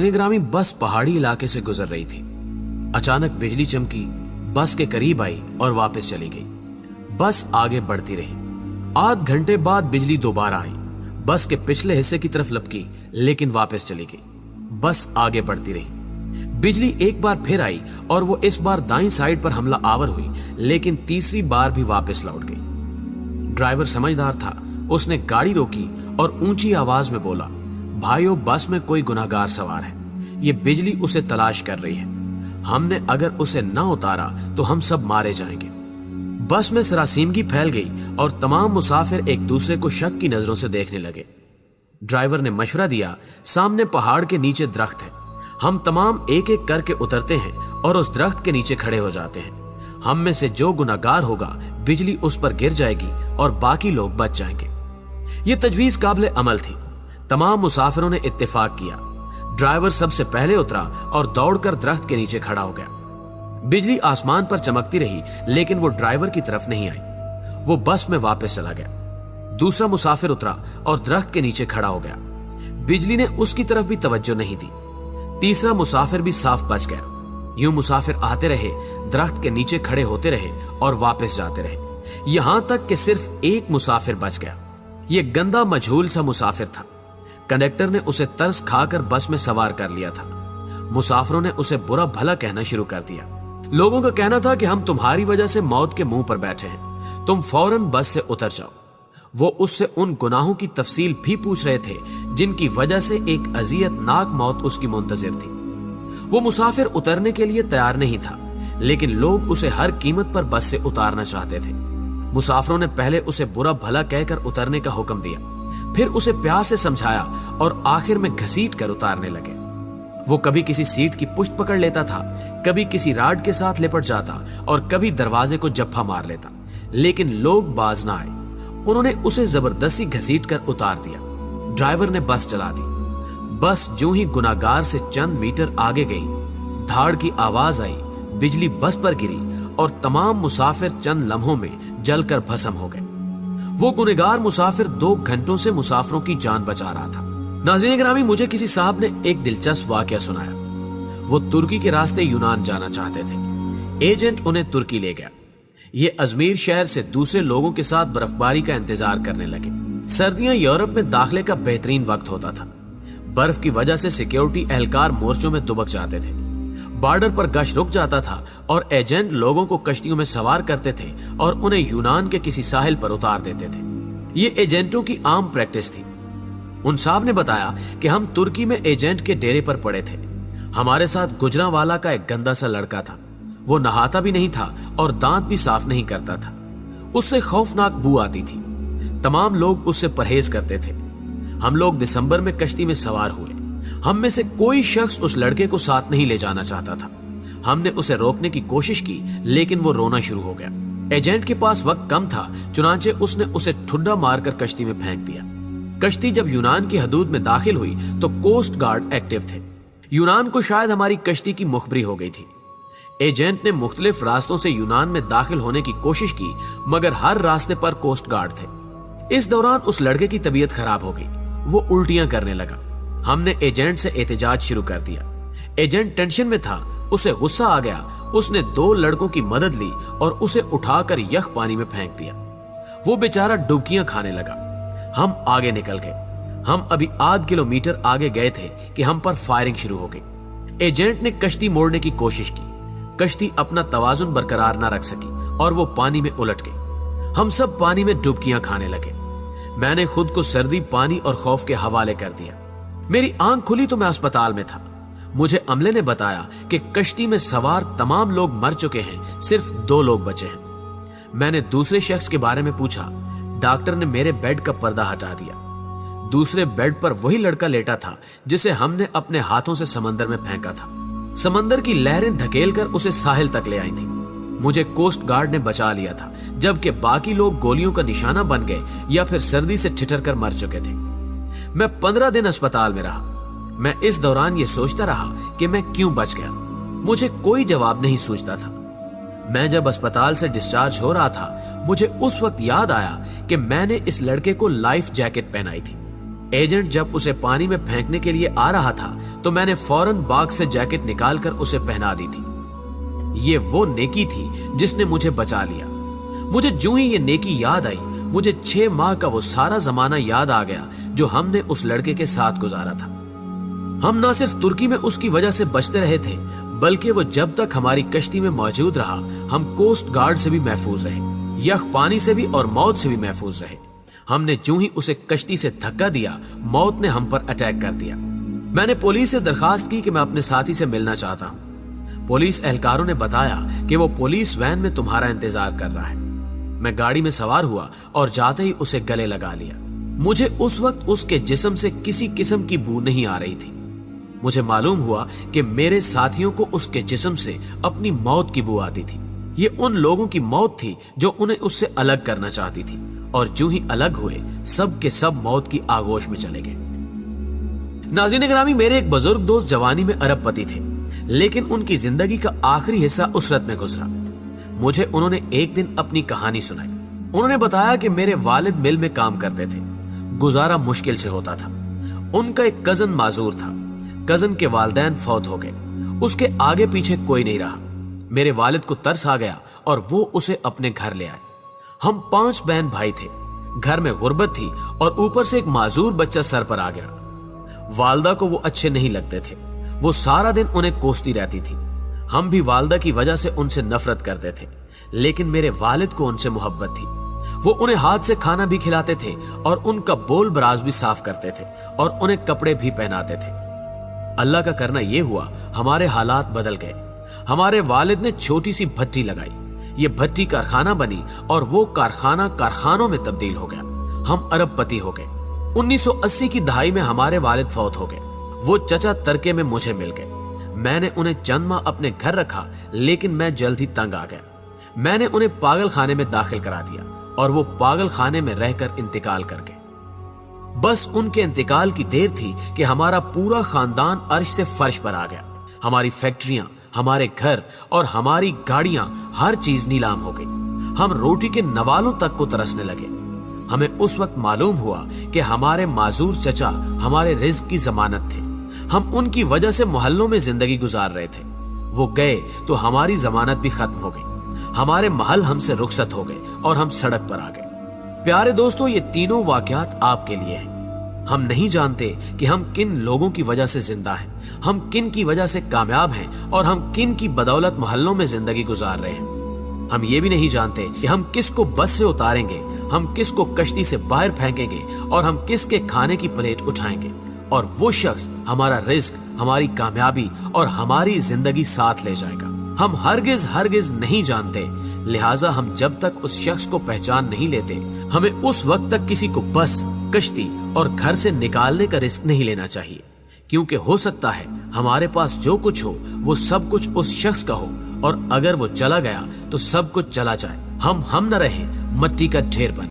ग्रामी बस पहाड़ी इलाके से गुजर रही थी। अचानक बिजली चमकी, बस के करीब आई और वापस चली गई। बस आगे बढ़ती रही। आध घंटे बाद बिजली दोबारा आई, बस के पिछले हिस्से की तरफ लपकी, लेकिन वापस चली गई। बस आगे बढ़ती रही। बिजली एक बार फिर आई और वो इस बार दाईं साइड पर हमला आवर हुई, लेकिन तीसरी बार भी वापस लौट गई। ड्राइवर समझदार था, उसने गाड़ी रोकी और ऊंची आवाज में बोला, भाइयों, बस में कोई गुनाहगार सवार है। ये बिजली उसे तलाश कर रही है। हमने अगर उसे न उतारा तो हम सब मारे जाएंगे। बस में सरासीमगी फैल गई और तमाम मुसाफिर एक दूसरे को शक की नजरों से देखने लगे। ड्राइवर ने मशवरा दिया, सामने पहाड़ के नीचे दरख्त है, हम तमाम एक एक करके उतरते हैं और उस दरख्त के नीचे खड़े हो जाते हैं। हम में से जो गुनाहगार होगा, बिजली उस पर गिर जाएगी और बाकी लोग बच जाएंगे। ये तजवीज काबिल अमल थी। तमाम मुसाफिरों ने इत्तेफाक किया। ड्राइवर सबसे पहले उतरा और दौड़कर दरख्त के नीचे खड़ा हो गया। बिजली आसमान पर चमकती रही, लेकिन वो ड्राइवर की तरफ नहीं आई। वो बस में वापस चला गया। दूसरा मुसाफिर उतरा और दरख्त के नीचे खड़ा हो गया। बिजली ने उसकी तरफ भी तवज्जो नहीं दी। तीसरा मुसाफिर भी साफ बच गया। यूं मुसाफिर आते रहे, दरख्त के नीचे खड़े होते रहे और वापस जाते रहे, यहां तक कि सिर्फ एक मुसाफिर बच गया। ये गंदा मजहूल सा मुसाफिर था। कंडक्टर ने उसे तरस खाकर बस में सवार कर लिया था। मुसाफिरों ने उसे बुरा भला कहना शुरू कर दिया। लोगों का कहना था कि हम तुम्हारी वजह से मौत के मुंह पर बैठे हैं, तुम फौरन बस से उतर जाओ। वो उससे उन गुनाहों की तफसील भी पूछ रहे थे जिनकी वजह से एक अजियतनाक मौत उसकी मुंतजिर थी। वो मुसाफिर उतरने के लिए तैयार नहीं था, लेकिन लोग उसे हर कीमत पर बस से उतारना चाहते थे। मुसाफिरों ने पहले उसे बुरा भला कहकर उतरने का हुक्म दिया, फिर उसे प्यार से समझाया और आखिर में घसीट कर उतारने लगे। वो कभी किसी सीट की पुष्ट पकड़ लेता था, कभी किसी राड के साथ लिपट जाता और कभी दरवाजे को जप्फा मार लेता, लेकिन लोग बाज ना आए। उन्होंने उसे जबरदस्ती घसीट कर उतार दिया। ड्राइवर ने बस चला दी। बस जो ही गुनाहगार से चंद मीटर आगे गई, धाड़ की आवाज आई, बिजली बस पर गिरी और तमाम मुसाफिर चंद लम्हों में जलकर भस्म हो गए। वो गुनहगार मुसाफिर 2 घंटों से मुसाफिरों की जान बचा रहा था। नाज़रीन गिरामी, मुझे किसी साहब ने एक दिलचस्प वाकया सुनाया। वो तुर्की के रास्ते यूनान जाना चाहते थे। एजेंट उन्हें तुर्की ले गया। ये अजमेर शहर से दूसरे लोगों के साथ बर्फबारी का इंतजार करने लगे। सर्दियां यूरोप में दाखिले का बेहतरीन वक्त होता था। बर्फ की वजह से सिक्योरिटी एहलकार मोर्चों में दुबक जाते थे। बॉर्डर पर गश्त रुक जाता था और एजेंट लोगों को कश्तियों में सवार करते थे और उन्हें यूनान के किसी साहिल पर उतार देते थे। ये एजेंटों की आम प्रैक्टिस थी। उन साहब ने बताया कि हम तुर्की में एजेंट के डेरे पर पड़े थे। हमारे साथ गुजरांवाला का एक गंदा सा लड़का था। वो नहाता भी नहीं था और दांत भी साफ नहीं करता था। उससे खौफनाक बू आती थी। तमाम लोग उससे परहेज करते थे। हम लोग दिसंबर में कश्ती में सवार हुए। हम में से कोई शख्स उस लड़के को साथ नहीं ले जाना चाहता था। हमने उसे रोकने की कोशिश की, लेकिन वो रोना शुरू हो गया। एजेंट के पास वक्त कम था, चुनांचे उसने उसे ठुड्डा मारकर कश्ती में फेंक दिया। कश्ती जब यूनान की हदूद में दाखिल हुई तो कोस्ट गार्ड एक्टिव थे। यूनान को शायद हमारी कश्ती की मुखबरी हो गई थी। एजेंट ने मुख्तलिफ रास्तों से यूनान में दाखिल होने की कोशिश की, मगर हर रास्ते पर कोस्ट गार्ड थे। इस दौरान उस लड़के की तबीयत खराब हो गई। वो उल्टियां करने लगा। हमने एजेंट से एहतजाज शुरू कर दिया। एजेंट टेंशन में था, उसे गुस्सा आ गया। उसने 2 लड़कों की मदद ली और उसे उठाकर यख पानी में फेंक दिया। वो बेचारा डुबकियां खाने लगा। हम आगे निकल गए। हम अभी आध किलोमीटर आगे गए थे कि हम पर फायरिंग शुरू हो गई। एजेंट ने कश्ती मोड़ने की कोशिश की। कश्ती अपना तवाजुन बरकरार न रख सकी और वो पानी में उलट गई। हम सब पानी में डुबकियां खाने लगे। मैंने खुद को सर्दी, पानी और खौफ के हवाले कर दिया। मेरी आंख खुली तो मैं अस्पताल में था। मुझे अमले ने बताया कि कश्ती में सवार तमाम लोग मर चुके हैं, सिर्फ 2 लोग बचे हैं। मैंने दूसरे शख्स के बारे में पूछा। डॉक्टर ने मेरे बेड का पर्दा हटा दिया। दूसरे बेड पर वही लड़का लेटा था जिसे हमने अपने हाथों से समंदर में फेंका था। समंदर की लहरें धकेलकर उसे साहिल तक ले आई थी। मुझे कोस्ट गार्ड ने बचा लिया था, जबकि बाकी लोग गोलियों का निशाना बन गए या फिर सर्दी से ठिठर कर मर चुके थे। मैं 15 दिन अस्पताल में रहा। मैं इस दौरान ये सोचता रहा कि मैं क्यों बच गया। मुझे कोई जवाब नहीं सूझता था। मैं जब अस्पताल से डिस्चार्ज हो रहा था, मुझे उस वक्त याद आया कि मैंने इस लड़के को लाइफ जैकेट पहनाई थी। एजेंट जब उसे पानी में फेंकने के लिए आ रहा था तो मैंने फौरन बाग से जैकेट निकालकर उसे पहना दी थी। ये वो नेकी थी जिसने मुझे बचा लिया। मुझे जो ही ये नेकी याद आई, मुझे 6 माह का वो सारा जमाना याद आ गया जो हमने उस लड़के के साथ गुजारा था। हम ना सिर्फ तुर्की में उसकी वजह से बचते रहे थे, बल्कि वो जब तक हमारी कश्ती में मौजूद रहा हम कोस्ट गार्ड से भी महफूज रहे, यख पानी से भी और मौत से भी महफूज रहे। हमने जो ही उसे कश्ती से धक्का दिया, मौत ने हम पर अटैक कर दिया। मैंने पुलिस से दरखास्त की कि मैं अपने साथी से मिलना चाहता हूँ। पुलिस एहलकारों ने बताया कि वो पुलिस वैन में तुम्हारा इंतजार कर रहा है। मैं गाड़ी में सवार हुआ और जाते ही उसे गले लगा लिया। मुझे उस वक्त उसके जिस्म से किसी किस्म की बू नहीं आ रही थी। मुझे मालूम हुआ कि मेरे साथियों को उसके जिस्म से अपनी मौत की बू आती थी। ये उन लोगों की मौत थी जो उन्हें उससे अलग करना चाहती थी, और जो ही अलग हुए सब के सब मौत की आगोश में चले गए। नाज़रीन गिरामी, मेरे एक बुजुर्ग दोस्त जवानी में अरबपति थे, लेकिन उनकी जिंदगी का आखिरी हिस्सा उसरत में गुजरा। मुझे उन्होंने एक दिन अपनी कहानी सुनाई। उन्होंने बताया कि मेरे वालिद मिल में काम करते थे, गुजारा मुश्किल से होता था। उनका एक कजन माजूर था। कजन के वालिदैन फौत हो गए, उसके आगे पीछे कोई नहीं रहा। मेरे वालिद को तरस आ गया और वो उसे अपने घर ले आए। हम 5 बहन भाई थे। घर में गुर्बत थी और ऊपर से एक माजूर बच्चा सर पर आ गया। वालदा को वो अच्छे नहीं लगते थे। वो सारा दिन उन्हें कोसती रहती थी। हम भी वालदा की वजह से उनसे नफरत करते थे, लेकिन मेरे वालिद को उनसे मोहब्बत थी। वो उन्हें हाथ से खाना भी खिलाते थे और उनका बोल बराज भी साफ करते थे और उन्हें कपड़े भी पहनाते थे। अल्लाह का करना यह हुआ, हमारे हालात बदल गए। हमारे वालिद ने छोटी सी भट्टी लगाई। ये भट्टी कारखाना बनी और वो कारखाना कारखानों में तब्दील हो गया। हम अरबपति हो गए। 1980 की दहाई में हमारे वालिद फौत हो गए। वो चचा तरके में मुझे मिल गए। मैंने उन्हें चंद माह अपने घर रखा, लेकिन मैं जल्द ही तंग आ गया। मैंने उन्हें पागल खाने में दाखिल करा दिया और वो पागल खाने में रहकर इंतकाल कर गए। बस उनके इंतकाल की देर थी कि हमारा पूरा खानदान अर्श से फर्श पर आ गया। हमारी फैक्ट्रियां, हमारे घर और हमारी गाड़ियां, हर चीज नीलाम हो गई। हम रोटी के नवालों तक को तरसने लगे। हमें उस वक्त मालूम हुआ कि हमारे माजूर चचा हमारे रिज्क की जमानत थे। हम उनकी वजह से मोहल्लों में जिंदगी गुजार रहे थे। वो गए तो हमारी जमानत भी खत्म हो गई। हमारे महल हमसे रुखसत हो गए और हम सड़क पर आ गए। प्यारे दोस्तों, ये तीनों वाकयात आपके लिए हैं। हम नहीं जानते कि हम किन लोगों की वजह से जिंदा हैं, हम किन की वजह से कामयाब हैं और हम किन की बदौलत मोहल्लों में जिंदगी गुजार रहे हैं। हम ये भी नहीं जानते कि हम किसको बस से उतारेंगे, हम किसको कश्ती से बाहर फेंकेंगे और हम किसके खाने की प्लेट उठाएंगे, और वो शख्स हमारा रिज्क, हमारी कामयाबी और हमारी जिंदगी साथ ले जाएगा। हम हरगिज नहीं जानते, लिहाजा हम जब तक उस शख्स को पहचान नहीं लेते, हमें उस वक्त तक किसी को बस, कश्ती और घर से निकालने का रिस्क नहीं लेना चाहिए, क्योंकि हो सकता है हमारे पास जो कुछ हो वो सब कुछ उस शख्स का हो, और अगर वो चला गया तो सब कुछ चला जाए। हम न रहें, मट्टी का ढेर बन।